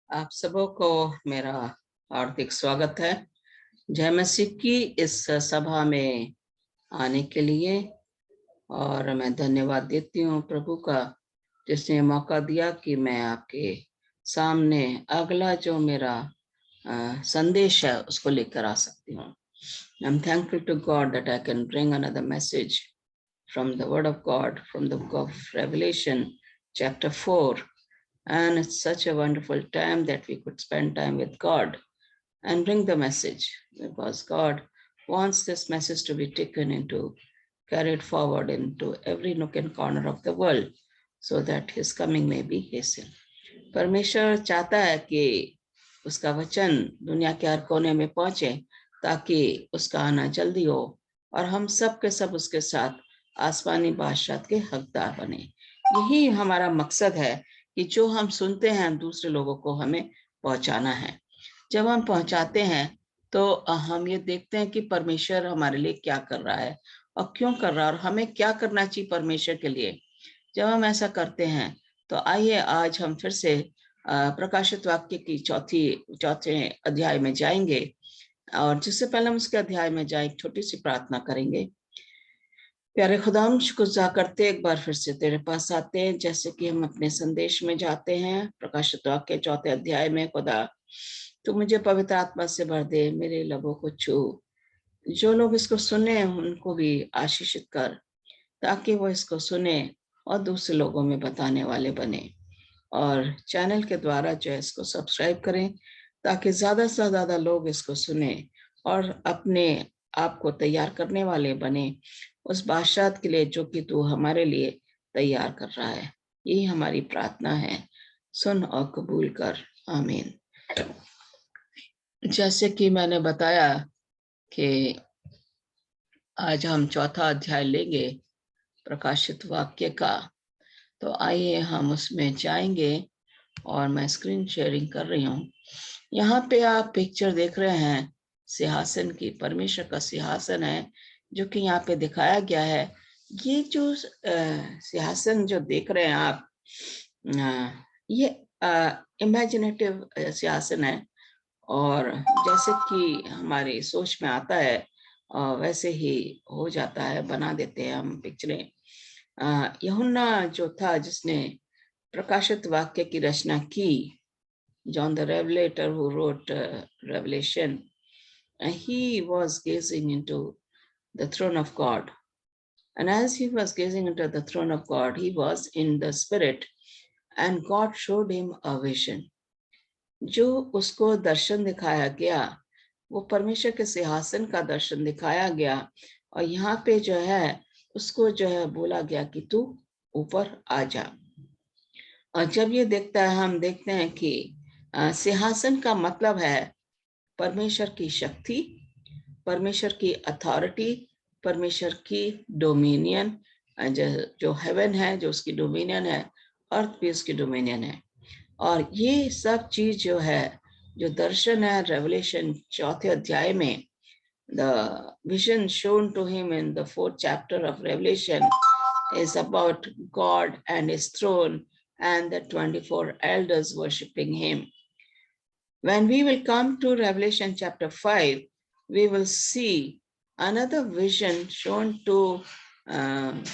आप सबों को मेरा हार्दिक स्वागत है जय मसीह की इस सभा में आने के लिए। और मैं धन्यवाद देती हूँ प्रभु का, जिसने मौका दिया कि मैं आपके सामने अगला जो मेरा संदेश है उसको लेकर आ सकती हूँ। I'm thankful to God that I can bring another message from the Word of God, from the book of Revelation, chapter 4. And it's such a wonderful time that we could spend time with God and bring the message, because God wants this message to be taken into, carried forward into every nook and corner of the world, so that his coming may be hastened. परमेश्वर चाहता है कि उसका वचन दुनिया के हर कोने में पहुंचे, ताकि उसका आना जल्दी हो और हम सब के सब उसके साथ आसमानी बादशाह के हकदार बने। यही हमारा मकसद है कि जो हम सुनते हैं दूसरे लोगों को हमें पहुंचाना है। जब हम पहुंचाते हैं तो हम ये देखते हैं कि परमेश्वर हमारे लिए क्या कर रहा है और क्यों कर रहा है और हमें क्या करना चाहिए परमेश्वर के लिए। जब हम ऐसा करते हैं तो आइए आज हम फिर से प्रकाशित वाक्य की चौथे अध्याय में जाएंगे। और जिससे पहले हम उसके अध्याय में जाए एक छोटी सी प्रार्थना करेंगे। प्यारे खुदाम, शुक्र करते एक बार फिर से तेरे पास आते हैं, जैसे कि हम अपने संदेश में जाते हैं प्रकाशित वाक्य चौथे अध्याय में। खुदा तू मुझे पवित्र आत्मा से भर दे, मेरे लबों को छू, जो लोग इसको सुने उनको भी आशीषित कर, ताकि वो इसको सुने और दूसरे लोगों में बताने वाले बने। और चैनल के द्वारा जो है इसको सब्सक्राइब करें, ताकि ज्यादा से ज्यादा लोग इसको सुने और अपने आप को तैयार करने वाले बने उस बादशाह के लिए जो कि तू हमारे लिए तैयार कर रहा है। यही हमारी प्रार्थना है, सुन और कबूल कर, आमीन। जैसे कि मैंने बताया कि आज हम चौथा अध्याय लेंगे प्रकाशित वाक्य का, तो आइए हम उसमें जाएंगे। और मैं स्क्रीन शेयरिंग कर रही हूँ। यहाँ पे आप पिक्चर देख रहे हैं सिंहासन की, परमेश्वर का सिंहासन है जो कि यहाँ पे दिखाया गया है। ये जो सिंहासन जो देख रहे हैं आप, ये इमेजिनेटिव सिंहासन है, और जैसे कि हमारी सोच में आता है वैसे ही हो जाता है, बना देते हैं हम पिक्चरें। यूहन्ना जो था जिसने प्रकाशित वाक्य की रचना की, John the Revelator who wrote Revelation, he was gazing into the throne of God. And as he was gazing into the throne of God, he was in the spirit, and God showed him a vision. जो उसको दर्शन दिखाया गया वो परमेश्वर के सिंहासन का दर्शन दिखाया गया, और यहाँ पे जो है उसको जो है बोला गया कि तू ऊपर आ जा। और जब ये देखता है, हम देखते हैं कि सिंहासन का मतलब है परमेश्वर की शक्ति, परमेश्वर की अथॉरिटी, परमेश्वर की डोमिनियन। जो हेवन है जो उसकी डोमिनियन है, अर्थ भी उसकी डोमिनियन है। और ये सब चीज जो है, जो दर्शन है रेवलेशन चौथे अध्याय में, the vision shown to him in the 4th chapter of Revelation is about God and his throne and the 24 elders worshipping him. When we will come to Revelation chapter 5, we will see another vision shown to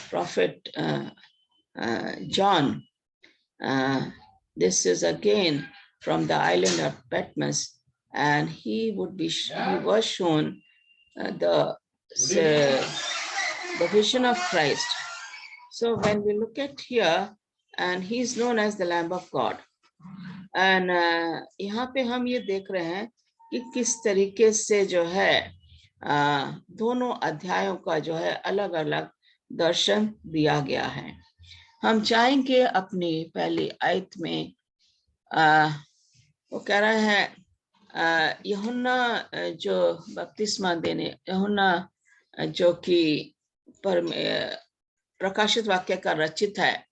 prophet John. This is again from the island of Patmos, and he was shown the vision of Christ. So when we look at here, and he is known as the Lamb of God. And यहाँ पे हम ये देख रहे हैं कि किस तरीके से जो है दोनों अध्यायों का जो है अलग अलग दर्शन दिया गया है। हम चाहेंगे अपनी पहली आयत में वो कह रहा है यूहन्ना जो बपतिस्मा देने, यूहन्ना जो कि प्रकाशित वाक्य का रचित है,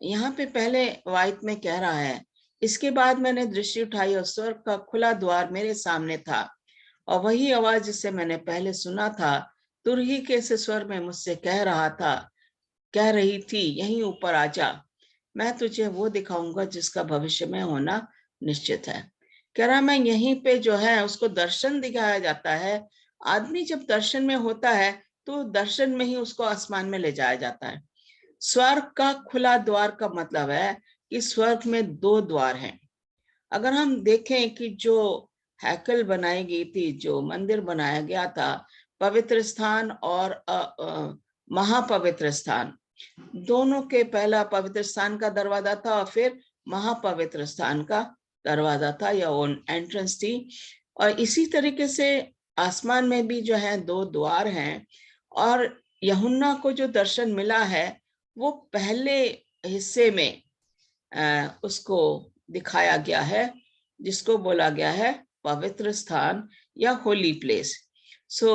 यहाँ पे पहले आयत में कह रहा है, इसके बाद मैंने दृष्टि उठाई और स्वर्ग का खुला द्वार मेरे सामने था, और वही आवाज जिसे मैंने पहले सुना था तुरही के से स्वर में मुझसे कह रही थी, यहीं ऊपर आ जा, मैं तुझे वो दिखाऊंगा जिसका भविष्य में होना निश्चित है। कह रहा मैं यहीं पे जो है उसको दर्शन दिखाया जाता है। आदमी जब दर्शन में होता है तो दर्शन में ही उसको आसमान में ले जाया जाता है। स्वर्ग का खुला द्वार का मतलब है कि स्वर्ग में दो द्वार हैं। अगर हम देखें कि जो हैकल बनाई गई थी, जो मंदिर बनाया गया था, पवित्र स्थान और महापवित्र स्थान, दोनों के पहला पवित्र स्थान का दरवाजा था और फिर महापवित्र स्थान का दरवाजा था या एंट्रेंस थी। और इसी तरीके से आसमान में भी जो है दो द्वार हैं। और यूहन्ना को जो दर्शन मिला है वो पहले हिस्से में उसको दिखाया गया है, जिसको बोला गया है पवित्र स्थान या holy place. So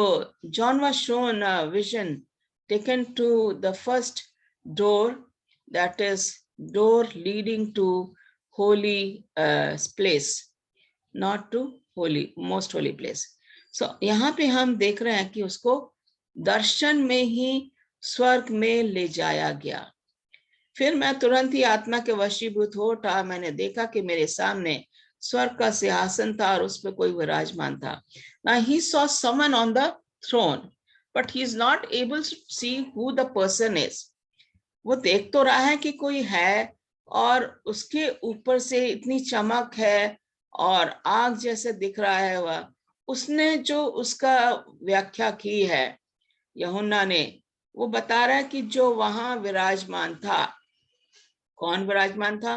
John was shown a vision taken to the first door, that is door leading to holy place, not to holy, most holy place. So यहाँ पे हम देख रहे हैं कि उसको दर्शन में ही स्वर्ग में ले जाया गया। फिर मैं तुरंत ही आत्मा के वशीभूत हो उठा। मैंने देखा कि मेरे सामने स्वर्ग का सिंहासन था और उस पर कोई विराजमान था। Now he saw someone on the throne, but he is not able to see who the person is. वो देख तो रहा है कि कोई है और उसके ऊपर से इतनी चमक है और आग जैसे दिख रहा है। वह उसने जो उसका व्याख्या की है यूहन्ना ने, वो बता रहा है कि जो वहां विराजमान था, कौन विराजमान था?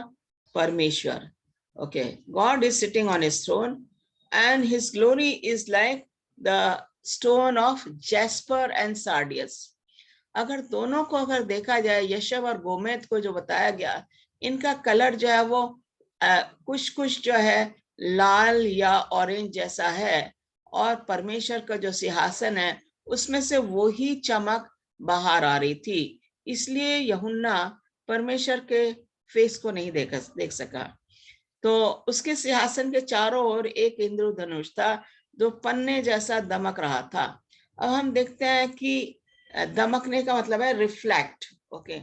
परमेश्वर। Okay, God is sitting on his throne and his glory is like the stone of jasper and sardius. अगर दोनों को अगर देखा जाए, यशब और गोमेद को जो बताया गया, इनका कलर जो है वो कुछ कुछ जो है लाल या ऑरेंज जैसा है, और परमेश्वर का जो सिंहासन है उसमें से वो ही चमक बाहर आ रही थी। इसलिए यूहन्ना परमेश्वर के फेस को नहीं देख सका। तो उसके सिंहासन के चारों ओर एक इंद्रधनुष था जो पन्ने जैसा दमक रहा था। अब हम देखते हैं कि दमकने का मतलब है रिफ्लेक्ट। ओके,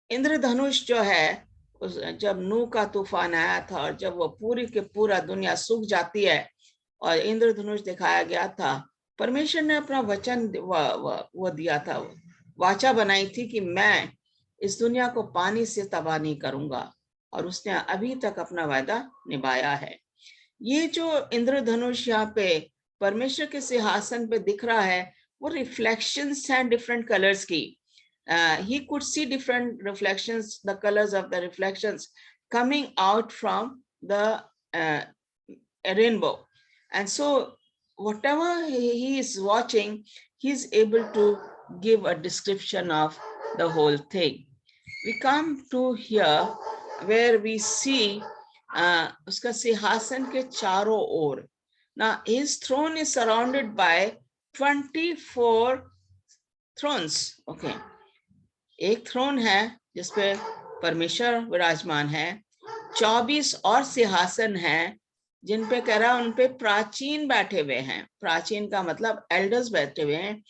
इंद्रधनुष जो है, जब नूह का तूफान आया था और जब वो पूरी के पूरा दुनिया सूख जाती है और इंद्रधनुष दिखाया गया था, परमेश्वर ने अपना वचन वो दिया था, वाचा बनाई थी कि मैं इस दुनिया को पानी से तबाह नहीं करूंगा, और उसने अभी तक अपना वायदा निभाया है। ये जो इंद्रधनुष यहाँ पे परमेश्वर के सिंहासन पे दिख रहा है, वो रिफ्लेक्शंस हैं डिफरेंट कलर्स की। he could see different reflections, the colors of the reflections coming out from the rainbow. And so whatever he is watching, he is able to give a description of the whole thing. We come to here where we see uska सिंहासन के चारों ओर. Now his throne is surrounded by 24 thrones. Okay, एक throne है जिसपे परमेश्वर विराजमान है, 24 और सिंहासन हैं जिन पे कह रहा उन पे प्राचीन बैठे हुए हैं। प्राचीन का मतलब एल्डर्स बैठे हुए हैं।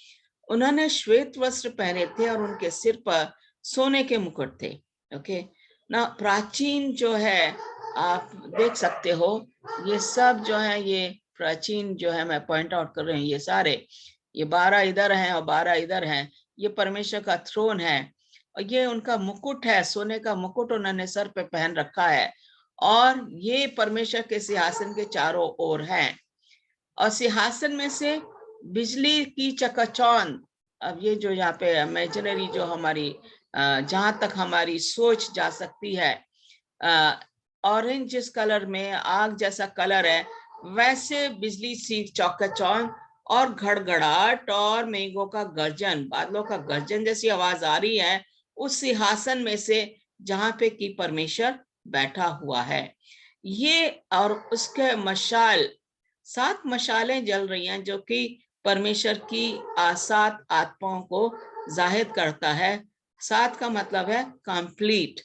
उन्होंने श्वेत वस्त्र पहने थे और उनके सिर पर सोने के मुकुट थे। ओके ना, प्राचीन जो है आप देख सकते हो, ये सब जो है ये प्राचीन जो है मैं पॉइंट आउट कर रही हूँ, ये सारे, ये 12 इधर हैं और 12 इधर हैं। ये परमेश्वर का थ्रोन है और ये उनका मुकुट है, सोने का मुकुट उन्होंने सर पे पहन रखा है, और ये परमेश्वर के सिंहासन के चारों ओर हैं। और सिंहासन में से बिजली की चकाचौंध, अब ये जो यहाँ पे इमेजिनरी जो हमारी जहां तक हमारी सोच जा सकती है, ऑरेंज जिस कलर में आग जैसा कलर है, वैसे बिजली सी चकाचौंध और घड़घड़ाहट और मेघों का गर्जन, बादलों का गर्जन जैसी आवाज आ रही है उस सिंहासन में से जहां पे कि परमेश्वर बैठा हुआ है। ये और उसके मशाल, 7 मशालें जल रही हैं जो कि परमेश्वर की 7 आत्माओं को जाहिर करता है। 7 का मतलब है कंप्लीट,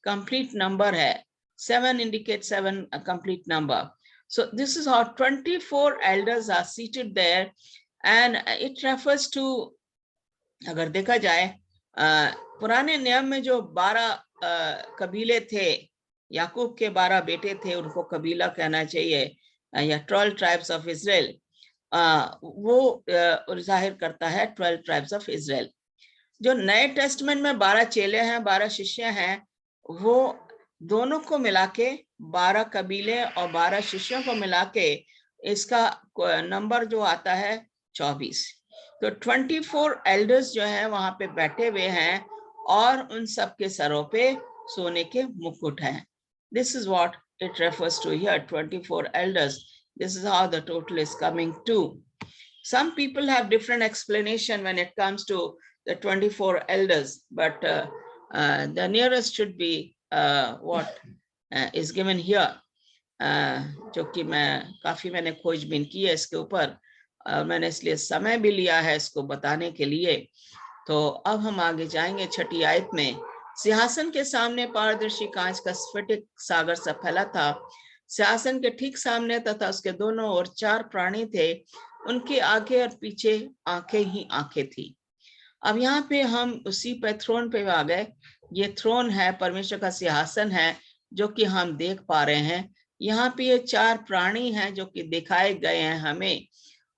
कंप्लीट नंबर है। 7 indicates 7 a complete number. So this is how 24 elders are seated there, and it refers to, अगर देखा जाए पुराने नियम में जो 12 कबीले थे याकूब के 12 बेटे थे, उनको कबीला कहना चाहिए, या 12 ट्राइब्स ऑफ इजराइल, वो जाहिर करता है 12 ट्राइब्स ऑफ इजराइल। जो नए टेस्टमेंट में 12 चेले हैं, 12 शिष्य हैं, वो दोनों को मिला के 12 कबीले और 12 शिष्यों को मिला के इसका नंबर जो आता है 24। तो 24 एल्डर्स जो हैं वहां पे बैठे हुए हैं और उन सब के सरों पे सोने के मुकुट हैं। This is what it refers to here, 24 elders. This is how the total is coming to. Some people have different explanation when it comes to the 24 elders, but the nearest should be what is given here, जो कि मैंने खोजबीन की है इसके ऊपर, मैंने इसलिए समय भी लिया है इसको बताने के लिए। तो अब हम आगे जाएंगे 6ठी आयत में। सिंहासन के सामने पारदर्शी कांच का स्फटिक सागर सा फैला था। सिंहासन के ठीक सामने तथा उसके दोनों ओर 4 प्राणी थे, उनके आगे और पीछे आंखें ही आंखें थी। अब यहाँ पे हम उसी पे थ्रोन पे आ गए। ये थ्रोन है, परमेश्वर का सिंहासन है जो कि हम देख पा रहे हैं। यहाँ पे ये 4 प्राणी हैं जो कि दिखाए गए हैं हमें,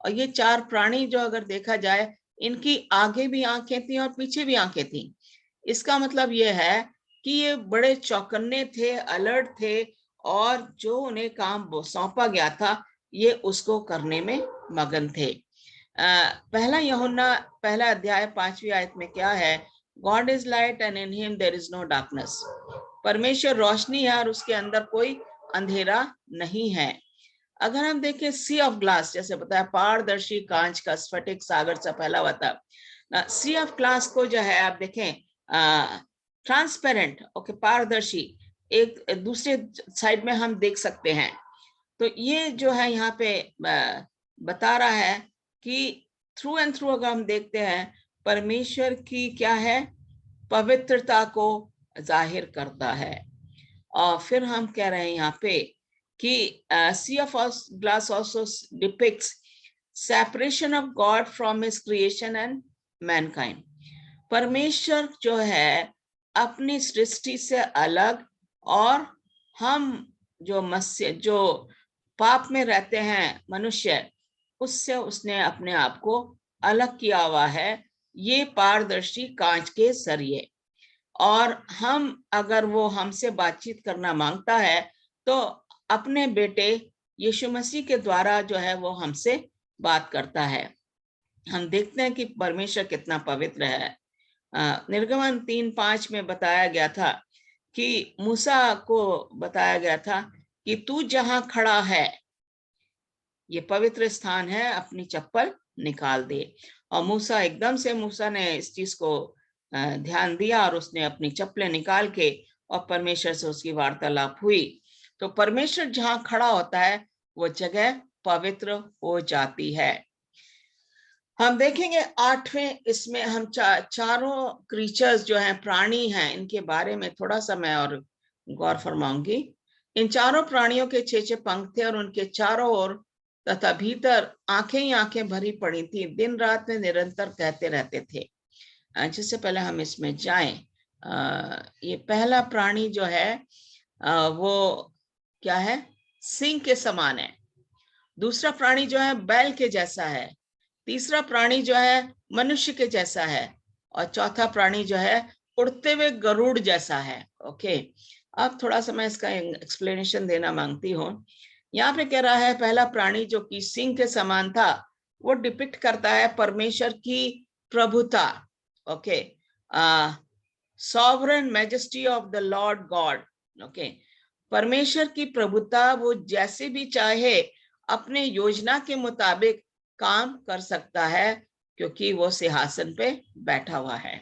और ये 4 प्राणी जो अगर देखा जाए, इनकी आगे भी आंखें थी और पीछे भी आंखें थी। इसका मतलब ये है कि ये बड़े चौकन्ने थे, अलर्ट थे, और जो उन्हें काम सौंपा गया था ये उसको करने में मगन थे। पहला यूहन्ना पहला अध्याय 5वीं आयत में क्या है? God is light and in him there is no darkness. परमेश्वर रोशनी है और उसके अंदर कोई अंधेरा नहीं है। अगर हम देखें सी ऑफ ग्लास, जैसे बताया पारदर्शी कांच का स्फटिक सागर सा फैला हुआ था। सी ऑफ ग्लास को जो है आप देखें ट्रांसपेरेंट, ओके, पारदर्शी, एक दूसरे साइड में हम देख सकते हैं। तो ये जो है यहाँ पे बता रहा है कि थ्रू एंड थ्रू अगर हम देखते हैं, परमेश्वर की क्या है, पवित्रता को जाहिर करता है। और फिर हम कह रहे हैं यहाँ पे कि sea of glass also depicts separation of God from his creation and mankind. परमेश्वर जो है अपनी सृष्टि से अलग, और हम जो पाप में रहते हैं मनुष्य, उससे उसने अपने आप को अलग किया हुआ है, ये पारदर्शी कांच के जरिए। और हम अगर वो हमसे बातचीत करना मांगता है तो अपने बेटे यीशु मसीह के द्वारा जो है वो हमसे बात करता है। हम देखते हैं कि परमेश्वर कितना पवित्र है। निर्गमन 3:5 में बताया गया था कि मूसा को बताया गया था कि तू जहां खड़ा है, ये पवित्र स्थान है, अपनी चप्पल निकाल दे। और मूसा ने इस चीज को ध्यान दिया और उसने अपनी चप्पलें निकाल के और परमेश्वर से उसकी वार्तालाप हुई। तो परमेश्वर जहां खड़ा होता है वो जगह पवित्र हो जाती है। हम देखेंगे 8वें, इसमें हम चारों क्रीचर्स जो हैं, प्राणी हैं, इनके बारे में थोड़ा सा मैं और गौर फरमाऊंगी। इन चारों प्राणियों के 6 पंख थे और उनके चारों ओर तथा भीतर आंखें ही आंखें भरी पड़ी थी, दिन रात में निरंतर कहते रहते थे। जिससे पहले हम इसमें जाएं, ये पहला प्राणी जो है वो क्या है, सिंह के समान है। दूसरा प्राणी जो है बैल के जैसा है। तीसरा प्राणी जो है मनुष्य के जैसा है, और चौथा प्राणी जो है उड़ते हुए गरुड़ जैसा है। ओके, अब थोड़ा सा मैं इसका एक्सप्लेनेशन देना मांगती हूँ। यहाँ पे कह रहा है पहला प्राणी जो कि सिंह के समान था, वो डिपिक्ट करता है परमेश्वर की प्रभुता। Okay, sovereign majesty of the Lord God. Okay, परमेश्वर की प्रभुता, वो जैसे भी चाहे अपने योजना के मुताबिक काम कर सकता है, क्योंकि वो सिंहासन पे बैठा हुआ है।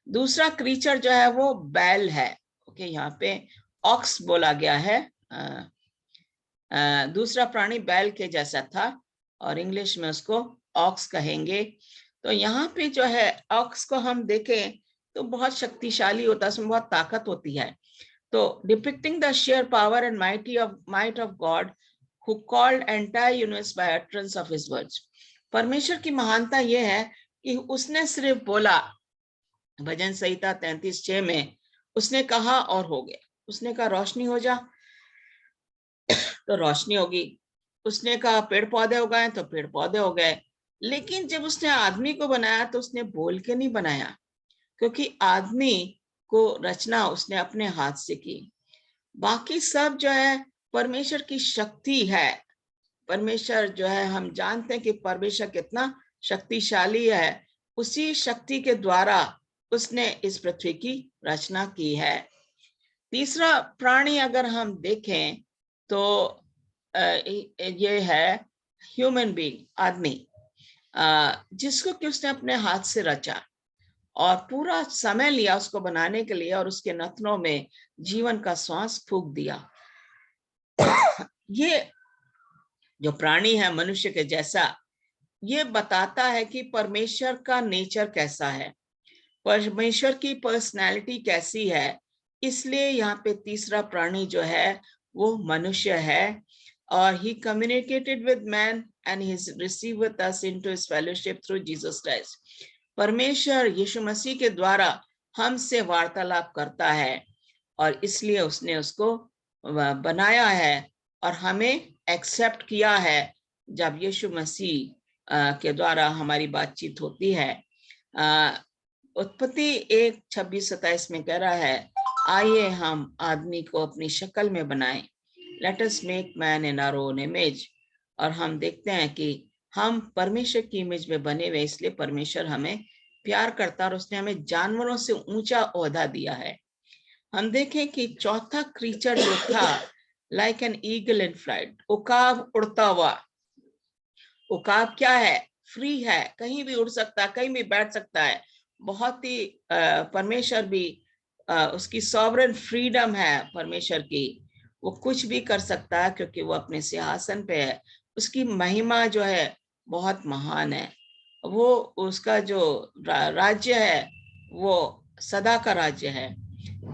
दूसरा क्रीचर जो है वो बैल है। ओके, यहाँ पे ऑक्स बोला गया है। दूसरा प्राणी बैल के जैसा था और इंग्लिश में उसको ऑक्स कहेंगे। तो यहाँ पे जो है ऑक्स को हम देखें तो बहुत शक्तिशाली होता है, उसमें बहुत ताकत होती है। तो depicting the share power and might of God who called entire universe by utterance of his words. परमेश्वर की महानता यह है कि उसने सिर्फ बोला, भजन संहिता 33:6 में उसने कहा और हो गया। उसने कहा रोशनी हो जा, तो रोशनी होगी। उसने कहा पेड़ पौधे उगाए, तो पेड़ पौधे हो गए। लेकिन जब उसने आदमी को बनाया तो उसने बोल के नहीं बनाया, क्योंकि आदमी को रचना उसने अपने हाथ से की। बाकी सब जो है परमेश्वर की शक्ति है। परमेश्वर जो है, हम जानते हैं कि परमेश्वर कितना शक्तिशाली है। उसी शक्ति के द्वारा उसने इस पृथ्वी की रचना की है। तीसरा प्राणी अगर हम देखें तो ये है ह्यूमन बीइंग, आदमी, जिसको कि उसने अपने हाथ से रचा और पूरा समय लिया उसको बनाने के लिए, और उसके नथनों में जीवन का श्वास फूंक दिया। ये जो प्राणी है मनुष्य के जैसा, ये बताता है कि परमेश्वर का नेचर कैसा है, परमेश्वर की पर्सनैलिटी कैसी है। इसलिए यहाँ पे तीसरा प्राणी जो है वो मनुष्य है, और he communicated with man and he received with us into his fellowship through Jesus Christ. परमेश्वर यीशु मसीह के द्वारा हमसे वार्तालाप करता है, और इसलिए उसने उसको बनाया है और हमें एक्सेप्ट किया है। जब यीशु मसीह के द्वारा हमारी बातचीत होती है, उत्पत्ति 1:26-27 में कह रहा है, आइए हम आदमी को अपनी शक्ल में बनाएं, let us make man in our own image. और हम देखते हैं कि हम परमेश्वर की इमेज में बने हुए, इसलिए परमेश्वर हमें प्यार करता और उसने हमें जानवरों से ऊंचा ओहदा दिया है। हम देखें कि चौथा क्रीचर जो था, like an eagle in flight, उकाब उड़ता हुआ। उकाब क्या है? फ्री है, कहीं भी उड़ सकता है, कहीं भी बैठ सकता है। बहुत ही परमेश्वर भी उसकी सॉवरेन फ्रीडम है परमेश्वर की, वो कुछ भी कर सकता है क्योंकि वो अपने सिंहासन पे है। उसकी महिमा जो है बहुत महान है। वो उसका जो राज्य है वो सदा का राज्य है।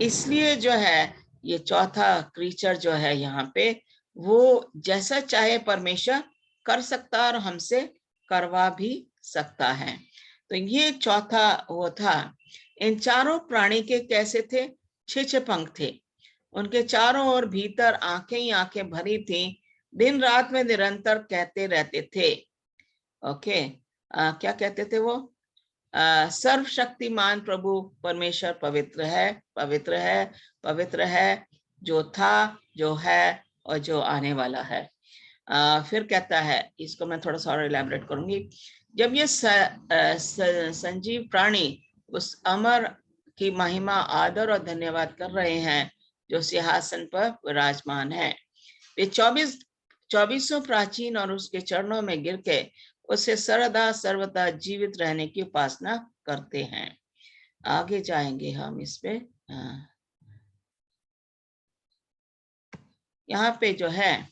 इसलिए जो है ये चौथा क्रीचर जो है यहाँ पे, वो जैसा चाहे परमेश्वर कर सकता और हमसे करवा भी सकता है। तो ये चौथा वो था। इन चारों प्राणी के कैसे थे? 6 पंख थे, उनके चारों ओर भीतर आंखें ही आंखें भरी थी, दिन रात में निरंतर कहते रहते थे। ओके, क्या कहते थे वो? सर्वशक्तिमान प्रभु परमेश्वर पवित्र है, पवित्र है, पवित्र है, जो था, जो है और जो आने वाला है। फिर कहता है, इसको मैं थोड़ा सा और इलैबोरेट करूंगी। जब ये संजीव प्राणी उस अमर की महिमा, आदर और धन्यवाद कर रहे हैं जो सिंहासन पर विराजमान है, वे 24 प्राचीन और उसके चरणों में गिर के उसे सर्वदा सर्वदा जीवित रहने की उपासना करते हैं। आगे जाएंगे हम इस पे। यहाँ पे जो है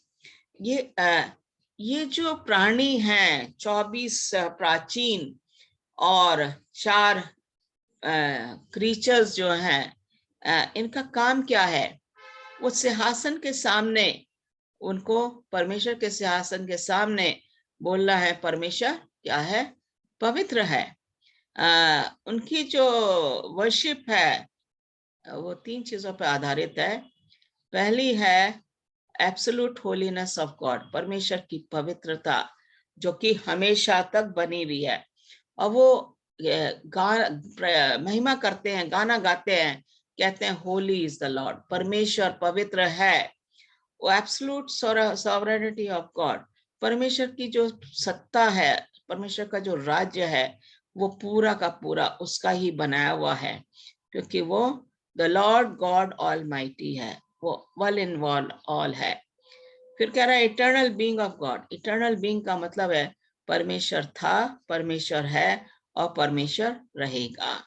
ये जो प्राणी हैं, 24 प्राचीन और 4 क्रीचर्स जो हैं, इनका काम क्या है? वो सिंहासन के सामने, उनको परमेश्वर के सिंहासन के सामने बोलना है परमेश्वर क्या है? पवित्र है। उनकी जो वर्शिप है वो 3 चीजों पर आधारित है। पहली है एब्सोल्यूट होलीनेस ऑफ गॉड, परमेश्वर की पवित्रता जो कि हमेशा तक बनी हुई है। और वो महिमा करते हैं, गाना गाते हैं, कहते हैं होली इज द लॉर्ड, परमेश्वर पवित्र है। वो एब्सोल्यूट सॉवरेनिटी ऑफ गॉड, परमेश्वर की जो सत्ता है, परमेश्वर का जो राज्य है, वो पूरा का पूरा उसका ही बनाया हुआ है, क्योंकि वो द लॉर्ड गॉड ऑलमाइटी है, वो वन इन ऑल है। फिर कह रहा है eternal being of God. Eternal being का मतलब है परमेश्वर था, परमेश्वर है और परमेश्वर रहेगा।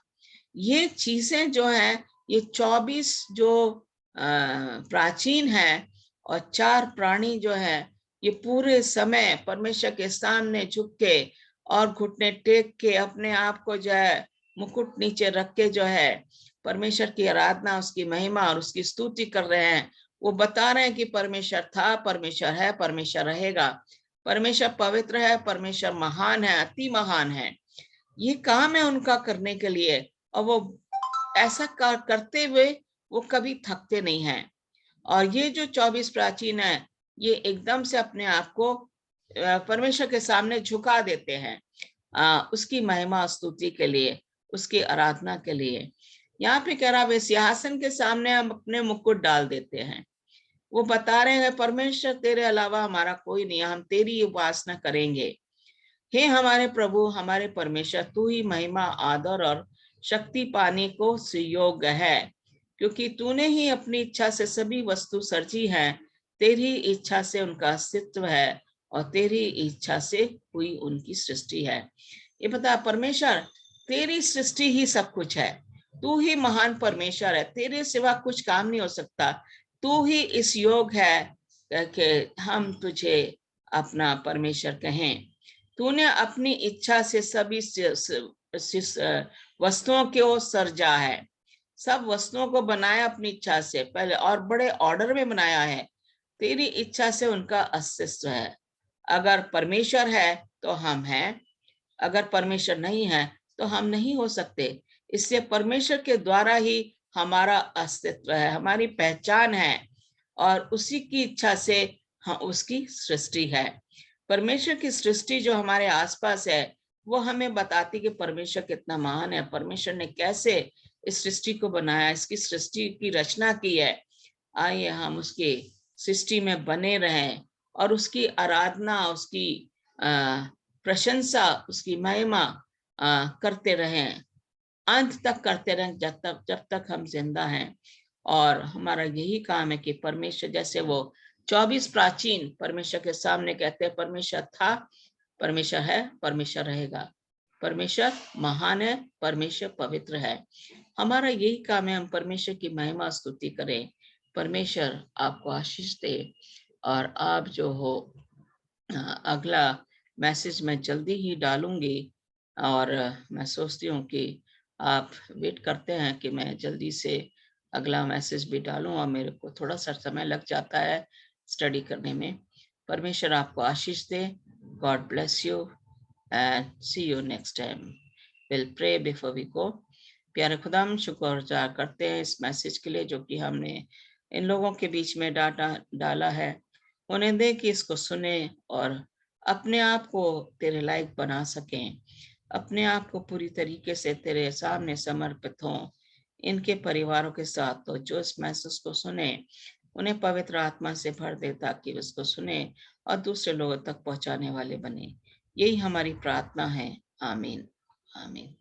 ये चीजें जो हैं, ये 24 जो प्राचीन हैं और 4 प्राणी जो हैं, ये पूरे समय परमेश्वर के सामने झुक के और घुटने टेक के अपने आप को जो है मुकुट नीचे रख के जो है परमेश्वर की आराधना, उसकी महिमा और उसकी स्तुति कर रहे हैं। वो बता रहे हैं कि परमेश्वर था, परमेश्वर है, परमेश्वर रहेगा, परमेश्वर पवित्र है, परमेश्वर महान है, अति महान है। ये काम है उनका करने के लिए, और वो ऐसा करते हुए वो कभी थकते नहीं हैं। और ये जो 24 प्राचीन है, ये एकदम से अपने आप को परमेश्वर के सामने झुका देते हैं, उसकी महिमा स्तुति के लिए, उसकी आराधना के लिए। यहाँ पे कह रहा है, सिंहासन के सामने हम अपने मुकुट डाल देते हैं। वो बता रहे हैं, परमेश्वर तेरे अलावा हमारा कोई नहीं, हम तेरी उपासना करेंगे। हे हमारे प्रभु, हमारे परमेश्वर, तू ही महिमा, आदर और शक्ति पाने को सुयोग्य है, क्योंकि तूने ही अपनी इच्छा से सभी वस्तु सर्जी है। तेरी इच्छा से उनका अस्तित्व है और तेरी इच्छा से हुई उनकी सृष्टि है। ये बता परमेश्वर, तेरी सृष्टि ही सब कुछ है। तू ही महान परमेश्वर है, तेरे सिवा कुछ काम नहीं हो सकता। तू ही इस योग है कि हम तुझे अपना परमेश्वर कहें। तूने अपनी इच्छा से सभी वस्तुओं को सर्जा है, सब वस्तुओं को बनाया अपनी इच्छा से पहले, और बड़े ऑर्डर में बनाया है। तेरी इच्छा से उनका अस्तित्व है। अगर परमेश्वर है तो हम हैं, अगर परमेश्वर नहीं है तो हम नहीं हो सकते। इसलिए परमेश्वर के द्वारा ही हमारा अस्तित्व है, हमारी पहचान है, और उसी की इच्छा से उसकी सृष्टि है। परमेश्वर की सृष्टि जो हमारे आसपास है, वो हमें बताती कि परमेश्वर कितना महान है, परमेश्वर ने कैसे इस सृष्टि को बनाया, इसकी सृष्टि की रचना की है। आइए हम उसकी सृष्टि में बने रहें और उसकी आराधना, उसकी प्रशंसा, उसकी महिमा करते रहें, अंत तक करते रहें, जब तक हम जिंदा हैं। और हमारा यही काम है कि परमेश्वर, जैसे वो 24 प्राचीन परमेश्वर के सामने कहते हैं, परमेश्वर था, परमेश्वर है, परमेश्वर रहेगा, परमेश्वर महान है, परमेश्वर पवित्र है। हमारा यही काम है, हम परमेश्वर की महिमा स्तुति करें। परमेश्वर आपको आशीष दे। और आप जो हो, अगला मैसेज मैं जल्दी ही डालूंगी, और मैं सोचती हूँ कि आप वेट करते हैं कि मैं जल्दी से अगला मैसेज भी डालूं, और मेरे को थोड़ा सा समय लग जाता है स्टडी करने में। परमेश्वर आपको आशीष दे। God bless you and see you next time. Will pray before we go. प्यारे खुदाम, शुक्रगुजार करते हैं इस मैसेज के लिए जो कि हमने इन लोगों के बीच में डाला है। उन्हें दे कि इसको सुने और अपने आप को तेरे लायक बना सकें, अपने आप को पूरी तरीके से तेरे सामने समर्पित हों, इनके परिवारों के साथ। तो जो इस मैसेज को सुने, उन्हें पवित्र आत्मा से भर दे, ताकि उसको सुने और दूसरे लोगों तक पहुंचाने वाले बने। यही हमारी प्रार्थना है। आमीन, आमीन।